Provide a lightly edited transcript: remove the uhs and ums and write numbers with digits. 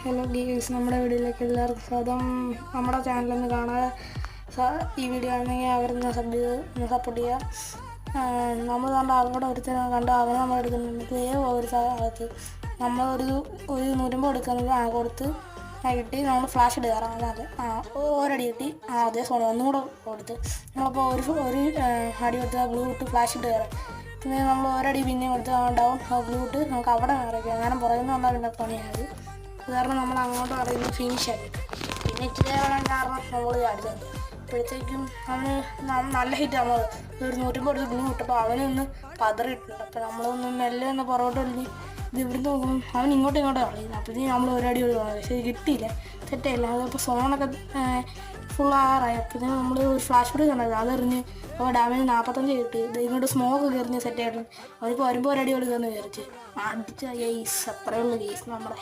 Hello ഗീസ്, നമ്മുടെ വീഡിയോയിലേക്ക് എല്ലാവർക്കും സ്വാഗതം. നമ്മുടെ ചാനലൊന്ന് കാണാതെ ഈ വീഡിയോ ആണെങ്കിൽ അവരൊന്ന് സപ്പോർട്ട് ചെയ്യുക. നമ്മൾ കണ്ട അവിടെ ഒരുത്തരം കണ്ട് അവനെ നമ്മൾ എടുക്കുന്നുണ്ട്. ഒരു സ്ഥലത്ത് നമ്മളൊരു നുരുമ്പ് എടുക്കുന്നത് കൊടുത്ത് കിട്ടി. നമ്മൾ ഫ്ലാഷ് ഇടുകയാണ്. അല്ലാതെ ഒരടി കിട്ടി. അതേ സോണി ഒന്നും കൂടെ കൊടുത്ത് നമ്മളപ്പോൾ ഒരു അടി കൊടുത്ത് ഗ്ലൂ ഇട്ട് ഫ്ലാഷ് ഇട്ട് കയറാം. പിന്നെ നമ്മൾ ഒരടി പിന്നെ കൊടുത്ത് ഉണ്ടാവും ഗ്ലൂ ഇട്ട് നമുക്ക് അവിടെ ഇറക്കാം. അങ്ങനെ പുറകുന്ന വന്നാൽ പിന്നെ പണിയായത്. കാരണം നമ്മൾ അങ്ങോട്ട് അറിയുന്നത് ഫിനിഷായി. പിന്നെ ഇച്ചിരി കാരണം നമ്മൾ ചാടിച്ചത് അപ്പോഴത്തേക്കും അവന് നല്ല ഹിറ്റ്. നമ്മൾ ഒരു 150 ഗ്ലൂ ഇട്ടപ്പോൾ അവനൊന്ന് പതറിയിട്ടുണ്ട്. അപ്പോൾ നമ്മളൊന്ന് മെല്ലെ ഒന്ന് പുറകോട്ട് വലിഞ്ഞ് ഇത് ഇവിടുന്ന് നോക്കുമ്പോൾ അവൻ ഇങ്ങോട്ടും കളിയുന്നത്. അപ്പോഴത്തേക്കും നമ്മൾ ഒരടി തോന്നുന്നത്, പക്ഷേ കിട്ടിയില്ല, സെറ്റായില്ല. അതിപ്പോൾ സോണൊക്കെ ഫുൾ ആറായി. അപ്പോഴത്തേക്കും നമ്മൾ ഒരു ഫ്ലാഷ് ബോർഡ് കണ്ടത് അതെറിഞ്ഞ് അപ്പോൾ ഡാമേജ് 45 കിട്ടി. ഇത് ഇങ്ങോട്ട് സ്മോക്ക് എറിഞ്ഞ് സെറ്റായിട്ട് അവനിപ്പോൾ വരുമ്പോൾ ഒരടി കൊടുക്കാമെന്ന് വിചാരിച്ച് അടിച്ച ഗെയ്സ്. അത്രയേ ഉള്ളൂ ഗെയ്സ് നമ്മുടെ.